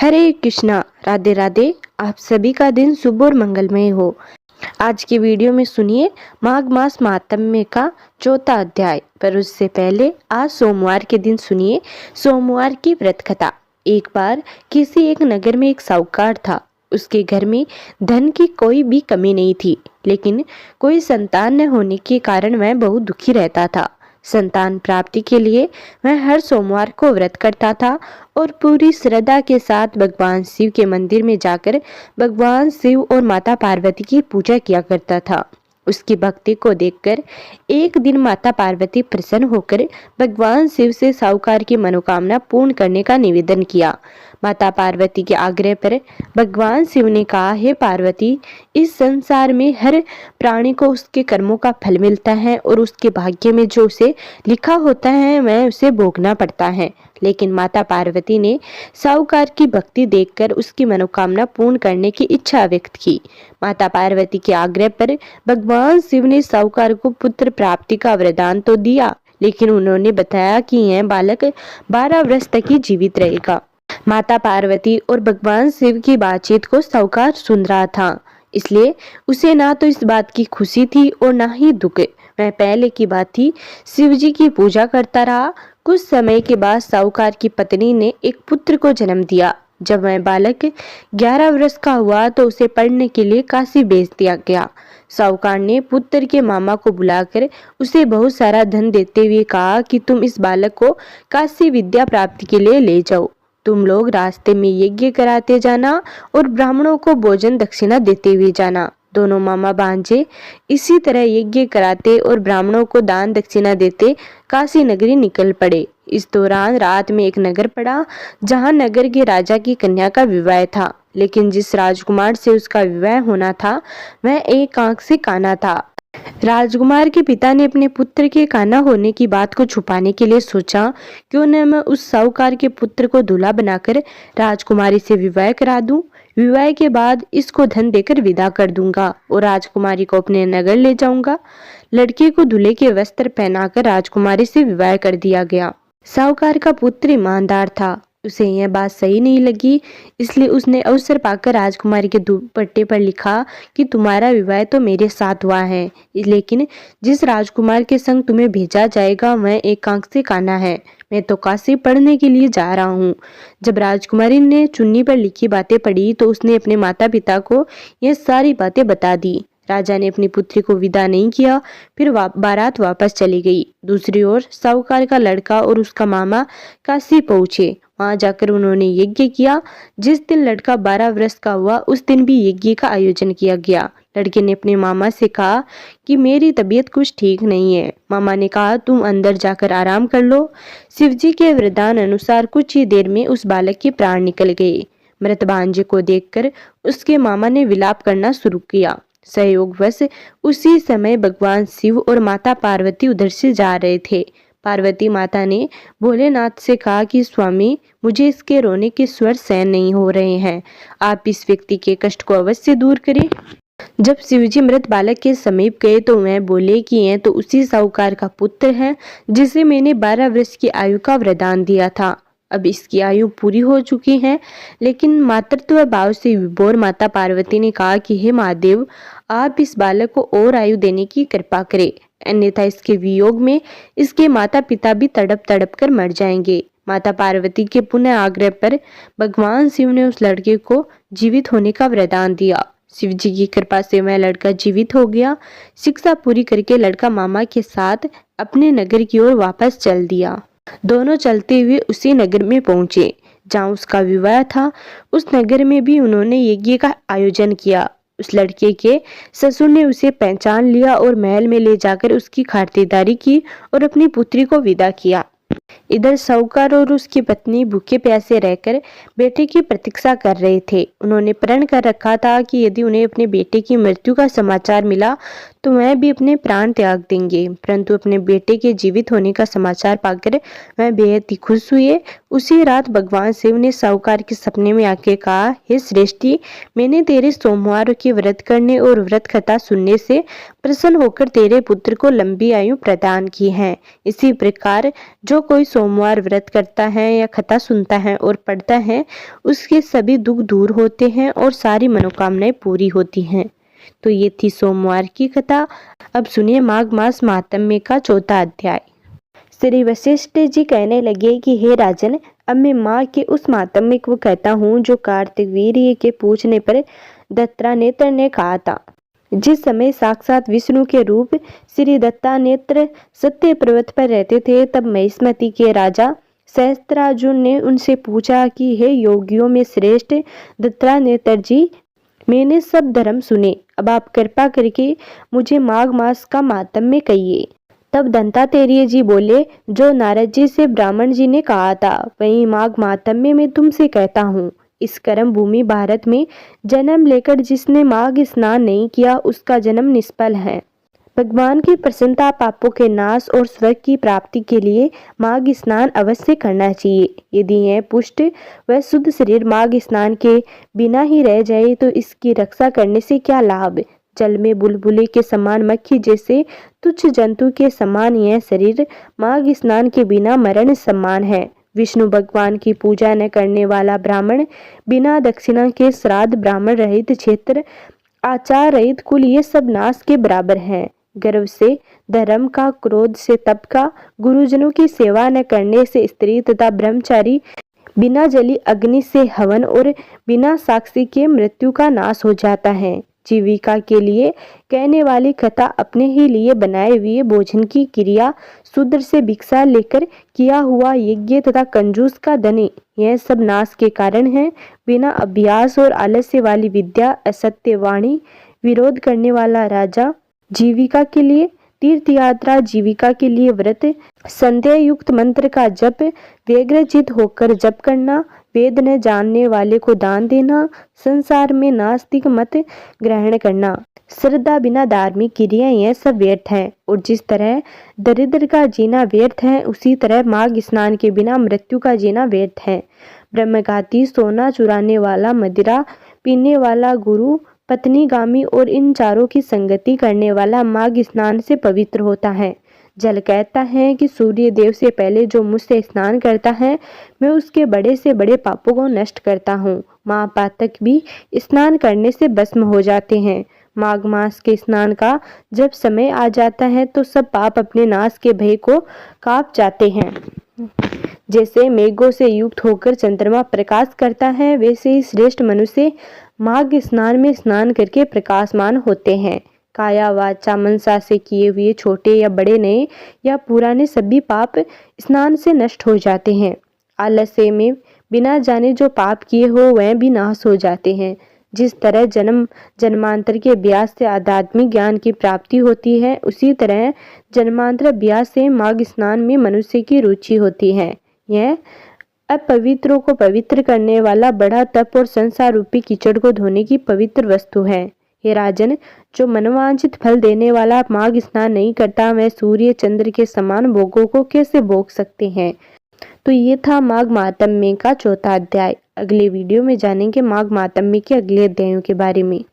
हरे कृष्णा, राधे राधे। आप सभी का दिन शुभ और मंगलमय हो। आज की वीडियो में सुनिए माघ मास महात्म्य का चौथा अध्याय। पर उससे पहले आज सोमवार के दिन सुनिए सोमवार की व्रत कथा। एक बार किसी एक नगर में एक साहूकार था। उसके घर में धन की कोई भी कमी नहीं थी, लेकिन कोई संतान न होने के कारण वह बहुत दुखी रहता था। संतान प्राप्ति के लिए वह हर सोमवार को व्रत करता था और पूरी श्रद्धा के साथ भगवान शिव के मंदिर में जाकर भगवान शिव और माता पार्वती की पूजा किया करता था। उसकी भक्ति को देखकर एक दिन माता पार्वती प्रसन्न होकर भगवान शिव से साहूकार की मनोकामना पूर्ण करने का निवेदन किया। माता पार्वती के आग्रह पर भगवान शिव ने कहा, हे पार्वती, इस संसार में हर प्राणी को उसके कर्मों का फल मिलता है और उसके भाग्य में जो उसे लिखा होता है वह उसे भोगना पड़ता है। लेकिन माता पार्वती ने साहूकार की भक्ति देखकर उसकी मनोकामना पूर्ण करने की इच्छा व्यक्त की। माता पार्वती के आग्रह पर भगवान शिव ने साहूकार को पुत्र प्राप्ति का वरदान तो दिया, लेकिन उन्होंने बताया कि यह बालक 12 वर्ष तक ही जीवित रहेगा। माता पार्वती और भगवान शिव की बातचीत को साहूकार सुन रहा था, इसलिए उसे ना तो इस बात की खुशी थी और ना ही दुख। वह पहले की बात थी शिव जी की पूजा करता रहा। कुछ समय के बाद साहूकार की पत्नी ने एक पुत्र को जन्म दिया। जब वह बालक 11 वर्ष का हुआ तो उसे पढ़ने के लिए काशी भेज दिया गया। साहूकार ने पुत्र के मामा को बुलाकर उसे बहुत सारा धन देते हुए कहा कि तुम इस बालक को काशी विद्या प्राप्ति के लिए ले जाओ। तुम लोग रास्ते में यज्ञ कराते जाना और ब्राह्मणों को भोजन दक्षिणा देते हुए जाना। दोनों मामा भांजे इसी तरह यज्ञ कराते और ब्राह्मणों को दान दक्षिणा देते काशी नगरी निकल पड़े। इस दौरान रात में एक नगर पड़ा जहां नगर के राजा की कन्या का विवाह था, लेकिन जिस राजकुमार से उसका विवाह होना था वह एक आंख से काना था। राजकुमार के पिता ने अपने पुत्र के काना होने की बात को छुपाने के लिए सोचा, क्यों न मैं उस साहूकार के पुत्र को दूल्हा बनाकर राजकुमारी से विवाह करा दूं। विवाह के बाद इसको धन देकर विदा कर दूंगा और राजकुमारी को अपने नगर ले जाऊंगा। लड़के को दूल्हे के वस्त्र पहनाकर राजकुमारी से विवाह कर दिया गया। साहूकार का पुत्र ईमानदार था। उसे यह बात सही नहीं लगी, इसलिए उसने अवसर पाकर राजकुमारी के दुपट्टे पर लिखा कि तुम्हारा विवाह तो मेरे साथ हुआ है, लेकिन जिस राजकुमार के संग तुम्हें भेजा जाएगा वह एक आंख से काना है। मैं तो काशी पढ़ने के लिए जा रहा हूँ। जब राजकुमारी ने चुन्नी पर लिखी बातें पढ़ी तो उसने अपने माता पिता को यह सारी बातें बता दी। राजा ने अपनी पुत्री को विदा नहीं किया, फिर बारात वापस चली गई। दूसरी ओर साहूकार का लड़का और उसका मामा काशी पहुंचे। वहां जाकर उन्होंने यज्ञ किया। जिस दिन लड़का 12 वर्ष का हुआ उस दिन भी यज्ञ का आयोजन किया गया। लड़के ने अपने मामा से कहा कि मेरी तबीयत कुछ ठीक नहीं है। मामा ने कहा, तुम अंदर जाकर आराम कर लो। शिवजी के वरदान अनुसार कुछ ही देर में उस बालक के प्राण निकल गए। मृत भांजे को देखकर उसके मामा ने विलाप करना शुरू किया। सहयोगवश उसी समय भगवान शिव और माता पार्वती उधर से जा रहे थे। पार्वती माता ने भोलेनाथ से कहा कि स्वामी, मुझे इसके रोने के स्वर सहन नहीं हो रहे हैं। आप इस व्यक्ति के कष्ट को अवश्य दूर करें। जब शिवजी मृत बालक के समीप गए तो वह बोले कि यह तो उसी साहूकार का पुत्र है जिसे मैंने 12 वर्ष की आयु का वरदान दिया था। अब इसकी आयु पूरी हो चुकी है। लेकिन मातृत्व भाव से विभोर माता पार्वती ने कहा कि हे महादेव, आप इस बालक को और आयु देने की कृपा करें, अन्यथा इसके वियोग में इसके माता पिता भी तड़प तड़प कर मर जाएंगे। माता पार्वती के पुनः आग्रह पर भगवान शिव ने उस लड़के को जीवित होने का वरदान दिया। शिव जी की कृपा से वह लड़का जीवित हो गया। शिक्षा पूरी करके लड़का मामा के साथ अपने नगर की ओर वापस चल दिया। दोनों चलते हुए उसी नगर में पहुंचे जहां उसका विवाह था। उस नगर में भी उन्होंने यज्ञ का आयोजन किया। उस लड़के के ससुर ने उसे पहचान लिया और महल में ले जाकर उसकी खातिरदारी की और अपनी पुत्री को विदा किया। इधर साहूकार और उसकी पत्नी भूखे प्यासे रहकर बेटे की प्रतीक्षा कर रहे थे। उन्होंने प्रण कर रखा था कि यदि उन्हें अपने बेटे की मृत्यु का समाचार मिला तो वह भी अपने प्राण त्याग देंगे। परंतु अपने बेटे के जीवित होने का समाचार पाकर वह बेहद ही खुश हुए। उसी रात भगवान शिव ने साहूकार के सपने में आके कहा, हे श्रेष्ठी, मैंने तेरे सोमवार के व्रत करने और व्रत कथा सुनने से प्रसन्न होकर तेरे पुत्र को लंबी आयु प्रदान की है। इसी प्रकार जो कोई सोमवार व्रत करता है या कथा सुनता है और पढ़ता है, उसके सभी दुख दूर होते हैं और सारी मनोकामनाएं पूरी होती हैं। तो ये थी सोमवार की कथा। अब सुनिए माघ मास महात्म्य का चौथा अध्याय। श्री वशिष्ठ जी कहने लगे कि हे राजन, अब मैं माँ के उस महात्म्य को कहता हूँ जो कार्तिक वीर्य के पूछने पर दत्तानेत्र ने कहा था। जिस समय साक्षात विष्णु के रूप श्री दत्तानेत्र सत्य पर्वत पर रहते थे, तब महिष्मती के राजा सहस्त्रार्जुन ने उनसे पूछा कि हे योगियों में श्रेष्ठ दत्तानेत्र जी, मैंने सब धर्म सुने, अब आप कृपा करके मुझे माघ मास का महात्म्य कहिए। तब दत्तात्रेय जी बोले, जो नारद जी से ब्राह्मण जी ने कहा था वही माघ महात्म्य में तुमसे कहता हूँ। इस कर्म भूमि भारत में जन्म लेकर जिसने माघ स्नान नहीं किया, उसका जन्म निष्फल है। भगवान की प्रसन्नता, पापों के नाश और स्वर्ग की प्राप्ति के लिए माघ स्नान अवश्य करना चाहिए। यदि यह पुष्ट व शुद्ध शरीर माघ स्नान के बिना ही रह जाए तो इसकी रक्षा करने से क्या लाभ। जल में बुलबुले के समान, मक्खी जैसे तुच्छ जंतु के समान यह शरीर माघ स्नान के बिना मरण समान है। विष्णु भगवान की पूजा न करने वाला ब्राह्मण, बिना दक्षिणा के श्राद्ध, ब्राह्मण रहित क्षेत्र, आचार रहित कुल, ये सब नाश के बराबर हैं। गर्व से धर्म का, क्रोध से तप का, गुरुजनों की सेवा न करने से स्त्री तथा ब्रह्मचारी, बिना जली अग्नि से हवन और बिना साक्षी के मृत्यु का नाश हो जाता है। जीविका के लिए कहने वाली कथा अपने ही लिए बनाए हुए भोजन की क्रिया, शूद्र से भिक्षा लेकर किया हुआ यज्ञ तथा कंजूस का धन, यह सब नाश के कारण है। बिना अभ्यास और आलस्य वाली विद्या, असत्य वाणी, विरोध करने वाला राजा, जीविका के लिए तीर्थ यात्रा, जीविका के लिए व्रत, संदेह युक्त मंत्र का जप, व्यग्रचित होकर जप करना, वेद न जानने वाले को दान देना, संसार में नास्तिक मत ग्रहण करना, श्रद्धा बिना धार्मिक क्रिया, यह सब व्यर्थ है। और जिस तरह दरिद्र का जीना व्यर्थ है, उसी तरह माघ स्नान के बिना मृत्यु का जीना व्यर्थ है। ब्रह्मघाती, सोना चुराने वाला, मदिरा पीने वाला, गुरु पत्नीगामी और इन चारों की संगति करने वाला माघ स्नान से पवित्र होता है। जल कहता है कि सूर्य देव से पहले जो मुझसे स्नान करता है, मैं उसके बड़े से बड़े पापों को नष्ट करता हूँ। महापातक भी स्नान करने से भस्म हो जाते हैं। माघ मास के स्नान का जब समय आ जाता है तो सब पाप अपने नाश के भय को कांप जाते हैं। जैसे मेघों से युक्त होकर चंद्रमा प्रकाश करता है, वैसे ही श्रेष्ठ मनुष्य माघ स्नान में स्नान करके प्रकाशमान होते हैं। काया वाचा मनसा से किए हुए छोटे या बड़े, नए या पुराने सभी पाप स्नान से नष्ट हो जाते हैं। आलस्य में बिना जाने जो पाप किए हो वह भी नाश हो जाते हैं। जिस तरह जन्म जन्मांतर के अभ्यास से आध्यात्मिक ज्ञान की प्राप्ति होती है, उसी तरह जन्मांतर अभ्यास से माघ स्नान में मनुष्य की रुचि होती है। यह अपवित्रों को पवित्र करने वाला बड़ा तप और संसार रूपी कीचड़ को धोने की पवित्र वस्तु है। हे राजन, जो मनोवांछित फल देने वाला माघ स्नान नहीं करता, वह सूर्य चंद्र के समान भोगों को कैसे भोग सकते हैं। तो ये था माघ महात्म्य का चौथा अध्याय। अगले वीडियो में जानेंगे माघ महात्म्य के अगले अध्यायों के बारे में।